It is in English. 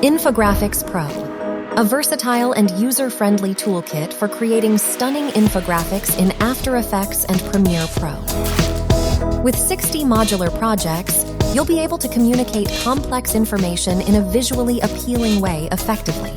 Infographics Pro, a versatile and user-friendly toolkit for creating stunning infographics in After Effects and Premiere Pro. With 60 modular projects, you'll be able to communicate complex information in a visually appealing way effectively.